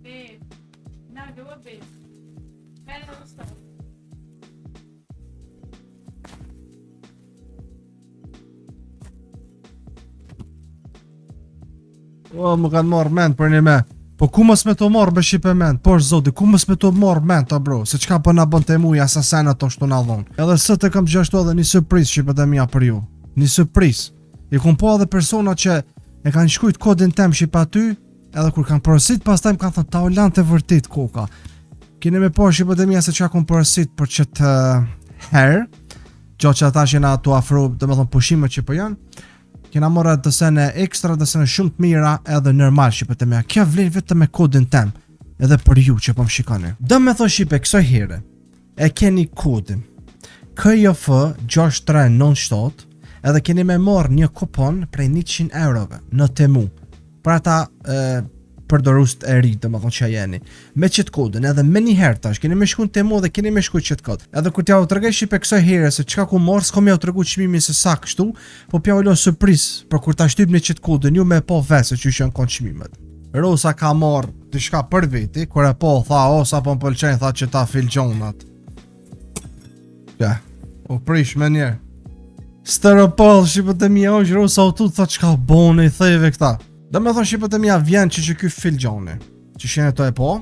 Babe, now do a bit. Hello, stop. O, më kanë marrë mend për një me. Po ku mos me të marrë me shipe mend? Po është zoti, ku mos me të marrë mend ta bro? Se çka po na bën te muja asasen ato shtu na dhon. Edhe sot e kam gjashtu edhe një surprizë shipet e mia për ju. Një surprizë. I kom po edhe persona që e kanë shkruajt kodin tem ship aty, edhe kur kanë porosit pastaj më kanë thënë ta ulante vërtet koka. Keni me po shipet e mia se çka kom porosit për çet herë. Gjatë që ata që na tu afro, domethënë pushimet që po janë. Kena marrë dësene ekstra, dësene shumë të mira edhe normal shipet e mea. Kja vlen vetëm me kodin tem, edhe për ju që po më shikoni. Dë me thonë shipe, kësoj here, e keni kodin KJF 6397, edhe keni me marrë një kupon prej 100 eurove në Temu, për ata përdorus e ri, dhe më thonë që jeni. Me qëtë kodin, edhe me një herë tash, keni me shku në Temu dhe keni me shku qëtë kod. Edhe kur t'ja u tërgej shipe kësoj here se qka ku marrë, s'kom ja u tërgu qmimi se sa kështu, po pja u lon surprizë, për kur ta shtyp një qëtë kodin, ju me po vese që që në konë qmimet. Rosa ka marrë të shka për veti, kur e po tha, o sa po më pëlqenj, tha që ta filgjonat. Ja, u prish me njerë. Steropol, shipët e mija është, Rosa u tu tha qka bone i thejve këta. Dhe me thonë shqipët e mija vjen që ky filgjoni që shene to e po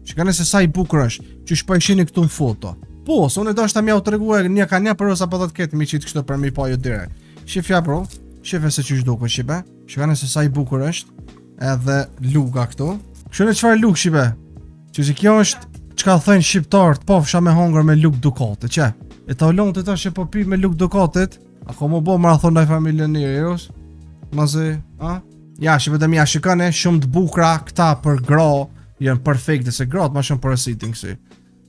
që ka nëse sa i bukur është që shpo e shini këtu në foto. Po, se unë e do është ta mja u të regu e një ka një për Rosa po dhe të ketë mi qitë kështu për mi po ju dire. Shifja bro, shife se që shduke shipe që ka nëse sa i bukur është edhe luga këtu. Kështu në qëfar luk shipe që kjo është që ka thënë shqiptarët po fsha me hongër me luk Ducati që e ta ullon të ta që po pi me luk Ducatit ako më bo marathon në familjen njëri Ros mazi, a? Ja, shqipet e mija shikane, shumë të bukra këta për gra, janë perfekte, se gratë ma shumë përësitin kësi.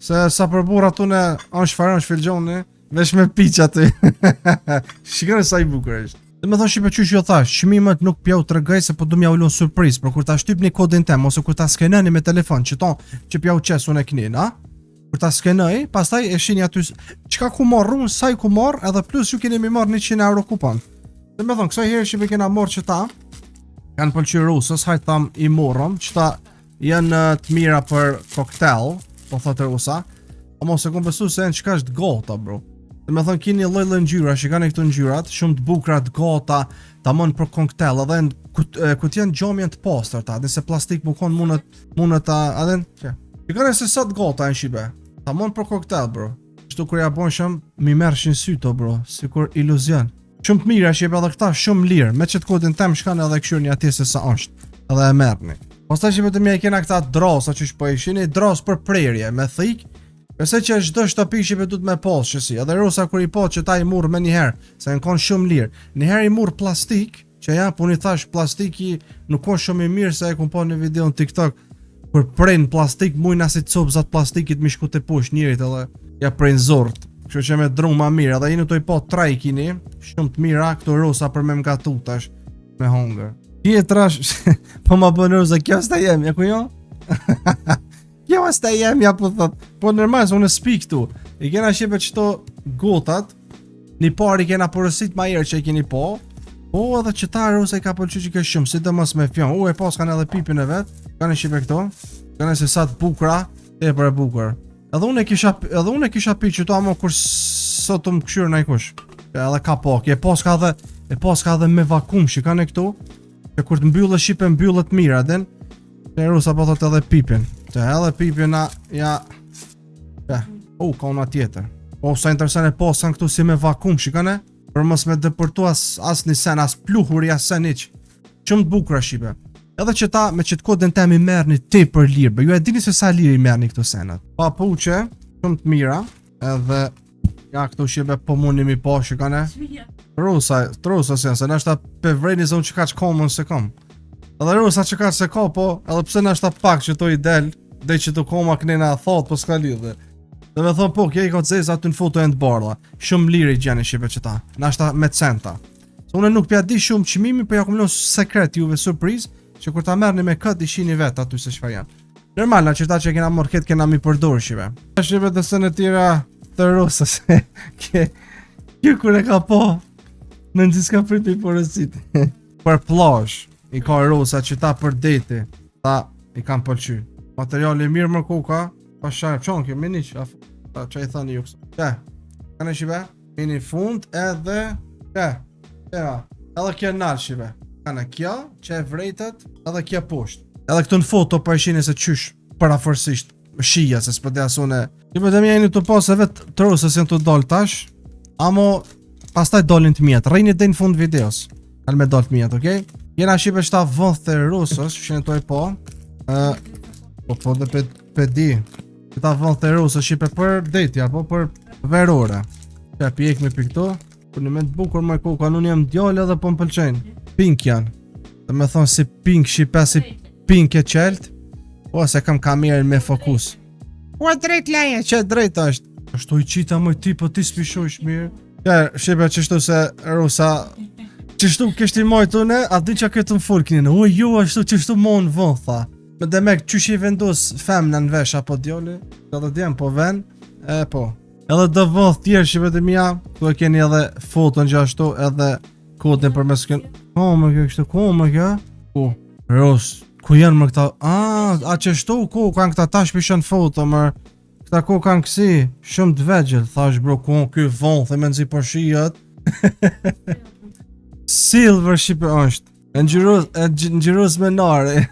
Se sa për burra tune, anë shfarën shfilgjoni, vesh me piq aty. Shikane sa i bukur është. Dhe me thonë shqipe që jo thash, shmimet nuk pja u të regaj se po du mja ullon surpriz, për kur ta shtyp një kodin tem, ose kur ta skeneni me telefon, që ton, që pja u qesu në knin, a? Kur ta skenoj, pastaj e shini aty, qka ku marrë unë, sa i ku marrë, edhe plus ju keni mi marrë 100 euro kupon. Dhe me thonë, kësaj herë shqipe kena marrë që ta, kanë pëlqy rusës, hajtë tham i morëm, që ta janë të mira për koktel, po thotë rusa, a mos e kom besu se në qka është gota, bro. Dhe me thonë kini lojle ngjyra, që kanë e këtu ngjyrat, shumë të bukrat, gota, ta mënë për koktel, edhe këtë janë gjomjen të postër ta, dhe se plastik bukon mundet ta, adhen, që? Që kanë e se sot gota e në shibe, ta mënë për koktel, bro. Qëtu kër ja bon shumë, mi mershin syto, bro, si kur iluzion. Shumë të mira shqip edhe këta shumë lirë, me qëtë kodin tem shkane edhe këshur një atje se sa është, edhe e merni. Pastaj shqipet e mija i kena këta drosa që shpo ishin, i dros për prerje, me thik, përse që çdo shtëpi shqipet du të me posë që si, edhe Rosa kur i po që ta i murë me njëherë, se në konë shumë lirë, njëherë i murë plastik, që ja, pun i thash plastiki nuk konë shumë i mirë, se e ku po një video në TikTok, kur prejnë plastik, mujnë asit copzat plastikit mi shku të push njërit edhe ja prejnë zort. Kështu që me drum ma mirë, edhe jeni të i po traj kini, shumë të mira, këto Rosa për me mga tutash, me hongër. Kje trash, po ma bënë Rosa, kjo është ta jemja, ku jo? Kjo është ta jemja, po thot, po nërmaj, se unë s'pi këtu. I kena shqipe qëto gotat, një par i kena përësit ma jere që i keni po edhe që ta Rosa i ka pëlqy që ke shumë, si të mos me fjon, e pas kanë edhe pipin e vetë, kanë shqipe këto, kanë se sa të bukra, e për e bukur. Edhe unë e kisha pi që to amo kur sot të më këshyrë në i kush. Edhe ka pak, e pas ka dhe me vakum shikane këtu. E kur të mbyllë shqipe mbyllët mira den. E Rosa po thot edhe pipin. Që edhe pipin ja. Ka una tjetër. Sa interesant e pasan këtu si me vakum shikane. Për mos me dëpërtu as një sen, as pluhur, as sen iq. Shumë të bukra shqipe. Edhe që ta me qëtë kodin tem i merë një te për lirë, bë ju e dini se sa lirë i merë një këto senat. Pa puqe, shumë të mira, edhe ja këto shqipe po mundi mi po shikane. Rosa sen, se nështë ta pevrejni zonë që ka që komën se kom. Edhe Rosa që ka që se ko po, edhe pse nështë ta pak që to i del, dhe që të koma kënena thot, po s'ka lidhe. Dhe me thonë po, kje i ka të zezë aty në foto e në të bardha. Shumë lirë i gjeni shqipe që ta, nështë ta me centa. Se une nuk pja di shumë qmimi, po ja kumlon sekret juve surpriz, që kur ta merrni me këtë i shini vetë aty se çfarë janë. Normal na qërta që kena marrë këtë kena mi përdorë shive. Shive të sënë tjera të Rosas. Kjo kur e ka po, në nëzis ka prit i porësit. Për plazh, i ka Rosa që ta për deti, ta i kam pëlqy. Materiali mirë më kuka. Pa sharp, qonë kjo, mini që i thani ju kësa. Që, kanë shive, mini fund edhe, edhe kjo nalë shive. Kanë kjo, që e vrejtet, edhe kjo poshtë. Edhe këtu në foto pa ishini se qysh, parafërsisht, shija, se s'pëtë asune. Që për të mja jeni të posë e vetë të rusës jenë të dollë tash, amo pastaj dollin të mjetë, rejni dhe në fund videos. Kanë me dollë të mjetë, okej? Jena shive qëta vëndh të rusës, që të e po. Po dhe pedi. Këta vëndh të rusës shipe për detja, po për verore. Që pjek me për këto. Për një me të bukur më kuka, unë jem djallë edhe po më pëlqenë. Pink janë. Dhe me thonë si pink shipe, si pink e qelt. Po se kam kamerën me fokus. Ua drejt leje, që drejt është. Ashtu i qita më ti, po ti s'pishojsh mirë. Ja, shipe qështu se rusa. Qështu kështi mojtë une, a di që këtë më furkinin. Ua ju ashtu qështu mon vënd, tha. Me dhe me qysh i vendus femna në vesh apo djoli. Edhe djem po ven. Po. Edhe dhe vënd tjerë shipe të mija. Tu e keni edhe foton gjashtu edhe kodin për mes kënë. Ko me kjo kështu, ko me kjo? Ku? Ros, ku janë më këta? A qështu ku kanë këta tash pishën foto mër. Këta ku kanë kësi, shumë të vegjel. Thash bro, ku kjo vënd, dhe me nëzi për shijet. Silver shipe është. Ngjyrus me nare.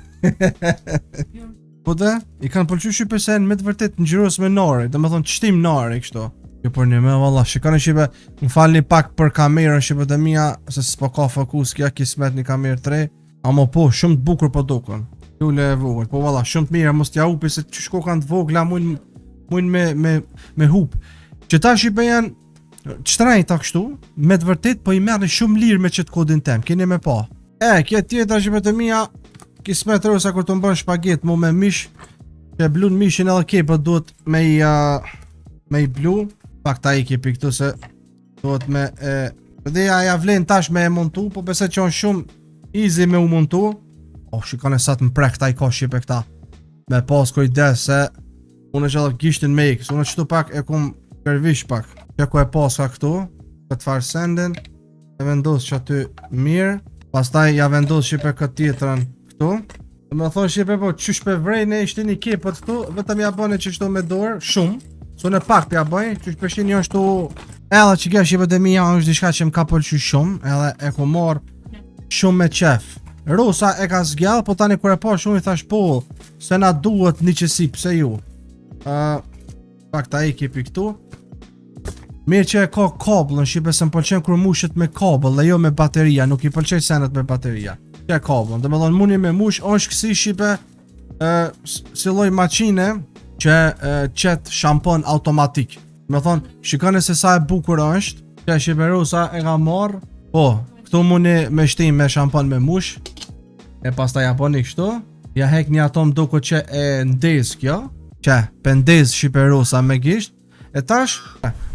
Po dhe, i kanë pëlqy shipe se me të vërtet ngjyrus me nare. Dhe me thonë qështim nare kështu. Jo për një me valla, shikoni shipe. Më falni pak për kamerën shipe të mija. Se s'po ka fokus kja kismet një kamerë 3. Amo po, shumë të bukur po dukon. Jule e vogël, po valla, shumë të mirë. Mos t'ja hupi se qëshko kanë të vogla mujnë me hup. Që ta shipe janë qëtrajnë ta kështu, me të vërtet, po i merë shumë lirë me qëtë kodin tem, keni me pa. Kje tjetra që me të mija, kismet rësa kur të mbën shpaget mu me mish, që blun mishin edhe ke, po duhet me i blu, pak ta i kepi këtu se duhet me, dhe ja vlen tash me e montu, po pese që on shumë easy me u montu, shikone sa të mprek ta i ka shipe këta, me pas kujdes se, unë që edhe gishtin me ikës, unë qëtu pak e kum kërvish pak. Që ku e paska këtu, këtë farë sendin, e vendos që aty mirë, pastaj ja vendos shipe këtë tjetërën këtu. Dhe me thonë shipe po, qysh pe vrejnë e ishte një kipët këtu, vetëm ja bëni që shtu me dorë, shumë, su në pak për ja bëjnë, qysh përshin një është tu, edhe që kja shipe dhe mija është dishka që më ka pëlqy shumë, edhe e ku morë shumë me qef. Rosa e ka zgjallë, po tani kër e pa shumë i thash po, se na duhet një qësi, pse ju. Pak ta i kipi këtu. Mirë që e ka kabëllën, shipe se më pëlqen kër mushet me kabëll dhe jo me bateria, nuk i pëlqej senet me bateria. Që e kabëllën, dhe me thonë muni me mush, është kësi shipe si loj maqine që qetë shampon automatik. Me thonë, shikane se sa e bukur është, që e shipe rusa e ka marë, po, këtu muni me shtim me shampon me mush, e pas ta japoni kështu, ja hek një atom duko që e ndez kjo, që pendez shipe rusa me gisht, e tash,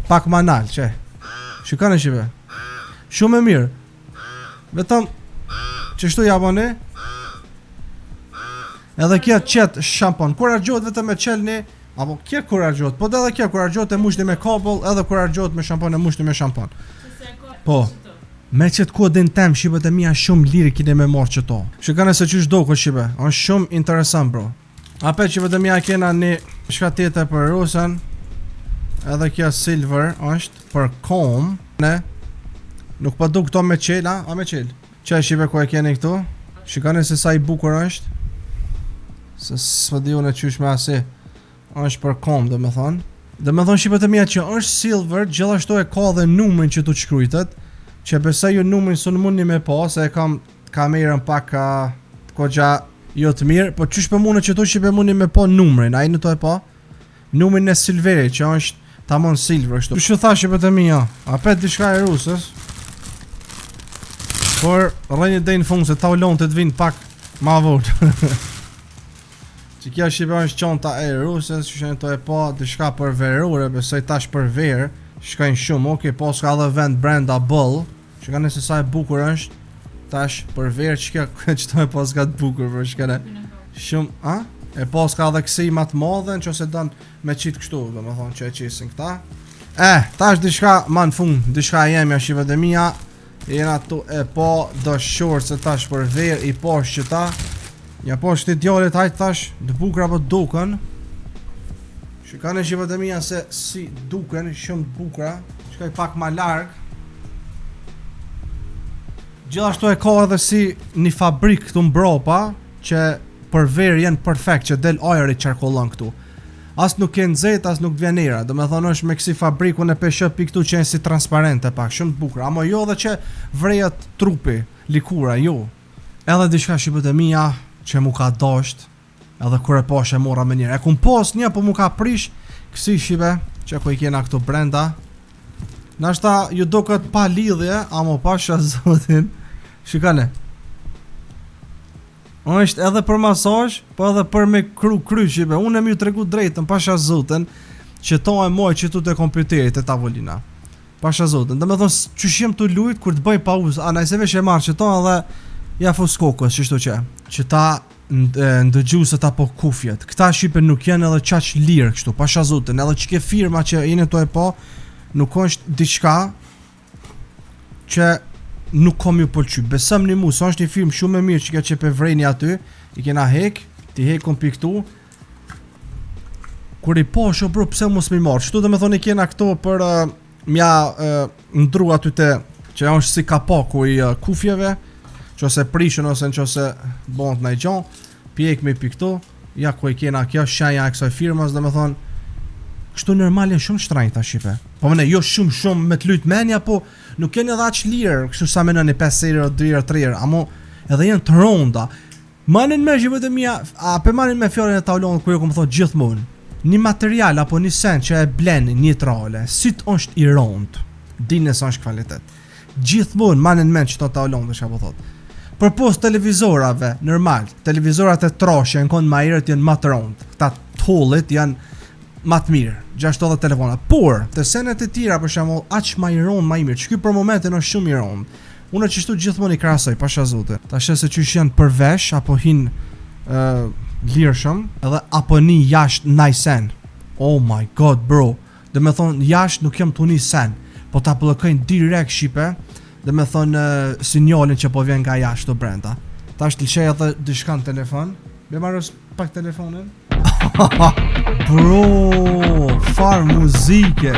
pak manal, që shikane shipe shumë e mirë vetëm që shtu jaboni edhe kja qetë shampon kur argjot vetëm e qelni apo kja kur argjot po dhe edhe kja kur argjot e mushni me kabel edhe kur argjot me shampon e mushni me shampon po me qëtë kodin tem shipet e mija shumë lirë kine me morë qëto shikane se qysh do këtë shipe është shumë interesant bro apet që vetëm mija kena një shka tjetër për rusën edhe kja silver është për kom ne nuk pa du këto me qel a me qel që e shipe ku e keni këtu shikane se sa i bukur është se së di unë e qysh me asi është për kom dhe me thonë shipe të mija që është silver gjithashtu e ka dhe numrin që tu shkrujtet që besoj ju numrin së në mundi me pa se e kam kamerën pak kogja jo të mirë po qysh për mune që tu shipe mundi me pa numrin a i në to e pa numrin e silveri që është tamon silver kështu. Që thash për të mija, apet diçka e rusës. Por rrënjë dhe në fungë se ta ullon të t'vinë pak ma votë. Që kja shipe është qonta e rusës, që shenë të e pa diçka për verure, besoj tash për verë, shkajnë shumë, oke, po s'ka dhe vend brenda bëll, që ka nëse sa e bukur është, tash për verë që kja që të e pa s'ka të bukur, për shkane shumë, e pas ka dhe kësi ma të madhe në që se dënë me qitë kështu dhe me thonë që e qisin këta tash dishka ma në fund dishka jemja shive dhe mija jena tu e pa dëshorë se tash për verë i posh që ta Ja po shti djallit hajt thash, të bukra po duken. Shikane shqipat e mija se si duken, shumë të bukra. Shkoj pak ma larg. Gjithashtu e ka edhe si një fabrik këtu mbrapa, që për verë jenë perfekt, që del ajri qarkullon këtu. As nuk ke nxehtë, as nuk vjen era. Do me thonë është me kësi fabriku në peshëpi këtu që jenë si transparente pak, shumë të bukra. Amo jo dhe që vrejat trupi, likura, jo. Edhe diçka shqipët e mija që mu ka dasht, edhe kur e pash e mora me njërë. E kum pas një, po mu ka prish kësi shqipe, që ku i kena këtu brenda. Nashta ju do këtë pa lidhje, amo pasha zotin. Shikane. është edhe për masazh, po edhe për me kry shqipe. Unë e mi ju tregu drejtën, pasha zotin, që to e moj që tu të kompjuterit e tavolina. Pasha zotin. Dhe me thonë, që shjem të lujt, kur të bëj pauzë, a najse vesh e marrë që to edhe ja fus kokës, që ta ndëgjusët apo kufjet. Këta shqipe nuk janë edhe qaq lirë kështu, pasha zotin, edhe që ke firma që jene to e po, nuk është diçka që nuk kom ju pëlqy. Besëm një mu, së është një film shumë e mirë që ka qepe vrejni aty, i kena hek, ti hekun piktu, kur i po shë bro, pse mos mi marrë, qëtu dhe me thonë i kena këto për mja ndru aty te, që është si kapaku i kufjeve, që ose prishën ose në që ose bont në i gjon, pjek me piktu, ja ku i kena kjo shenja e kësoj firmas, dhe me thonë, kështu normal janë shumë shtrajnë ta shqipe. Po mëne, jo shumë me të lujt menja, po nuk janë edhe aq lirë, kështu sa me në një 5 erë, 2 erë, 3 erë, amo edhe janë të ronda. Manin me shqipët e mija, a pe manin me fjallin e taulonë, ku jo këmë thot gjithmonë, një material apo një sen që e blen një trale, si të është i rondë, dine së është kvalitet. Gjithmonë manin me që të taulonë dhe që po thot. Për pos televizorave, normal, televizorat e trashe në konë ma erët janë ma të rondë, këta tollit janë ma të mirë, gjashtu edhe telefona. Por, të senet e tjera për shembull, aq ma i rond, ma i mirë, që ky për momentin është shumë i rond. Unë qështu gjithmonë i krasoj, pasha zote. Ta shese që janë përvesh, apo hin lirshëm, edhe apo një jashtë naj sen. Oh my god, bro. Dhe me thonë, jashtë nuk jam të një sen, po ta blokojnë direkt shqipe, dhe me thonë sinjolin që po vjen nga jashtë të brenda. Ta është të lëshej edhe dishka në telefon. Be marrës pak telefonin. Bro, far muzike.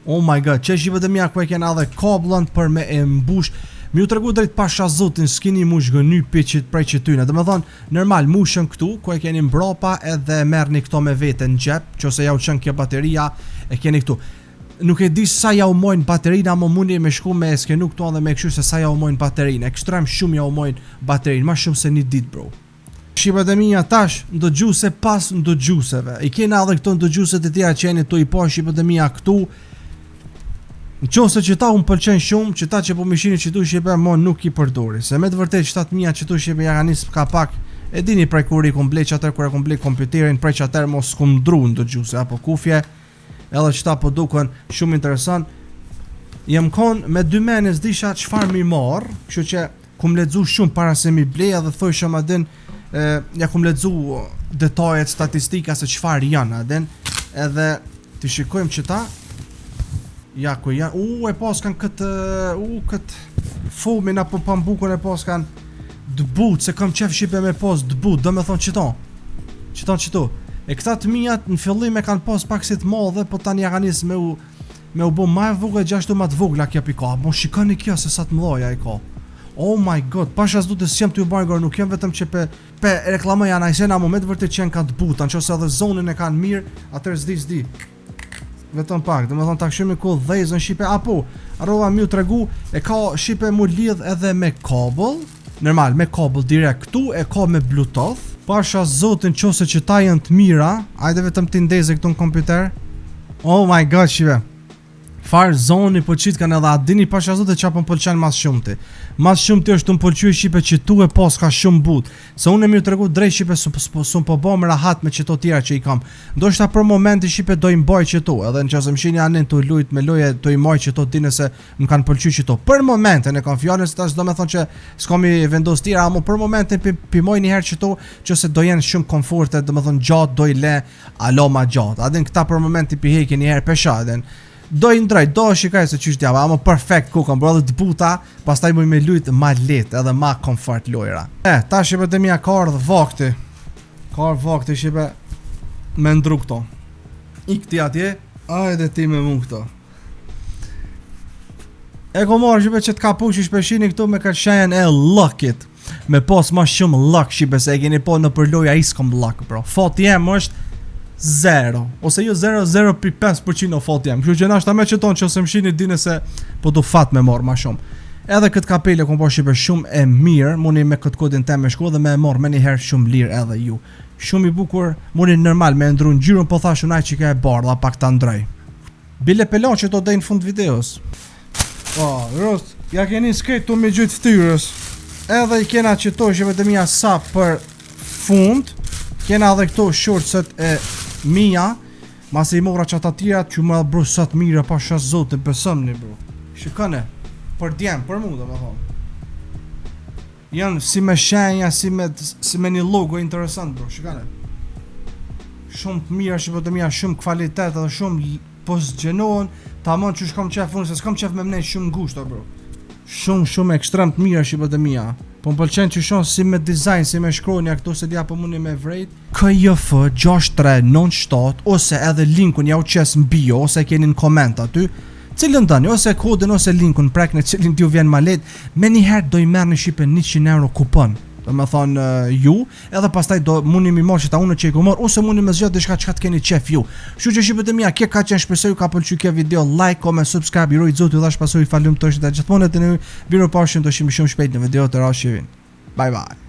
Oh my god, që shqipët e mija ku e kena edhe kablën për me e mbush. Mi u tregu drejt pasha zotin, s'kini mush gëny piqit prej që tyne. Dhe me thonë, normal mushën këtu, ku e keni mbrapa edhe merni këto me vete në gjep, që ose ja u qënë kjo bateria, e keni këtu. Nuk e di sa ja u mojnë baterinë, ama mundi me shku me skenu këtu dhe me këshu se sa ja u mojnë baterinë. Ekstrem shumë ja u mojnë baterinë, ma shumë se një dit, bro. Shqipët e minja tash, ndëgjuse pas ndëgjuseve. I kena edhe këto ndëgjuset e tjera që jeni tu i po shqipët e minja këtu. Në qose që ta unë pëlqen shumë, që ta që po mishini që tu shqipe, mo nuk i përdori. Se me të vërtet që ta të minja që tu shqipe ja ka njës ka pak, e dini prej kur i komplet që atër kur e komplet kompjuterin, prej që atër mos kum dru ndëgjuse, apo kufje. Edhe që ta po duken shumë interesant. Jem kon me 2 mene s'disha qfar mi marë, kështu që kum ledzu shumë para se mi blej, edhe thoj shumë adin, ja kum ledzu detajet, statistika se qfar janë adin, edhe të shikojmë që ta, ja ku janë, e pas kanë këtë fomin apo pambukon e pas kanë dëbut, se kam qef shqipe me pas dëbut, do me thonë qëto. E këta të mijat në fillim e kanë pas pak si të madhe, po tani ja kanë nisë me u bo ma e vogla, gjashtu ma të vogla kja pika. Mo shikoni kjo se sa të mdoja i ka. Oh my god, pasha s'du të s'jem të ju bargor, nuk jem vetëm që pe reklamoj anajse na moment vërtet që kanë të buta, në që ose edhe zonin e kanë mirë, atër s'di. Vetëm pak, dhe me thonë tak shumë i ku dhejzën shqipe, apo, arrova mi u tregu, e ka shqipe mu lidh edhe me kabel, normal, me kabel direkt këtu, e ka me bluetooth, pasha zotin qose që ta janë të mira, ajde vetëm ti ndeze këtu në kompjuter. Oh my god, shive. Farë zoni po qitë kanë edhe adini pasha zotin që apë më pëlqenë mas shumë ti. Mas shumë ti është të më pëlqy shqipe që tu e pos ka shumë but. Se unë e mi u tregu drejt shqipe së më po bo më rahat me qëto tjera që i kam. Do shta për momenti shqipe do i mboj qëto, edhe në që se më shini anin të lujt me loje do i mboj qëto dine se më kanë pëlqy qëto. Për momentin e kam fjallin se ta do me thonë që s'kom i vendos tjera, amo për momentin pimoj njëherë qëto që se do jenë shumë komforte, do me thonë gjatë do i le alo ma gjatë. Adin këta për momentin pi heki njëherë pesha, adin Do i ndroj, do shikaj se qysh djava, ama perfect kukën, bro, dhe të buta, pastaj muj me lujt ma let edhe ma komfort lojra. Ta shipe të mija ka ardhë vakti. Ka ardhë vakti shipe me ndru këto. I këti atje, ajde ti me mund këto. E ko marrë shipe që t'ka pushi shpeshini këtu me kërqenjen e luckit. Me pas ma shumë luck shipe se e keni po në përloja i s'kom luck, bro. Fati jem është 0, ose jo 0,5% o fat jam. Kështu që na shta me qëton që ose më shini dine se po du fat me marrë ma shumë. Edhe këtë kapele kom po shipe shumë e mirë, muni me këtë kodin tem me shku dhe me e marrë me njëherë shumë lirë edhe ju. Shumë i bukur, muni normal me ndru në gjyrën, po thashu naj që ka e bardha pak ta ndrej. Bile pelon që to dej në fund videos. Po, rost, ja keni skejt të me gjytë ftyrës. Edhe i kena që to shipe të mija sa për fund. Kena edhe këto shortset e mija. Masi i mora që ata tjera që më bro sa të mira pa shas zote besëm një bro. Shikane, për djem, për mu dhe me thonë. Janë si me shenja, si me një logo interesant bro, shikane. Shumë të mira, shipo të mija, shumë kvalitet edhe shumë po s'gjenohen. Ta mon që shkom qef unë, se s'kom qef me mnej shumë ngushta bro. Shumë ekstrem të mira shipo të mija. Po më pëlqen që shonë si me design, si me shkronja këto se dja po muni me vrejt. KJF 6397 ose edhe linkun ja u qes në bio ose keni në koment aty. Cilën dani, ose kodin ose linkun prek në cilin t'ju vjen ma let. Me njëherë do i merë në shipe 100 euro kupon. Do me thonë ju, edhe pastaj do muni mi marrë që ta unë që i ku marrë, ose muni me zgjatë dishka që ka t'keni qef ju. Shu që shqipët e mija, kje ka qenë shpesoj, ka pëlqy kje video, like, comment, subscribe, i rojt zotë, i dhash pasoj, falum të është dhe gjithmonet e në viru pashën të shimë shumë shpejt në video të rashë që vinë. Bye bye.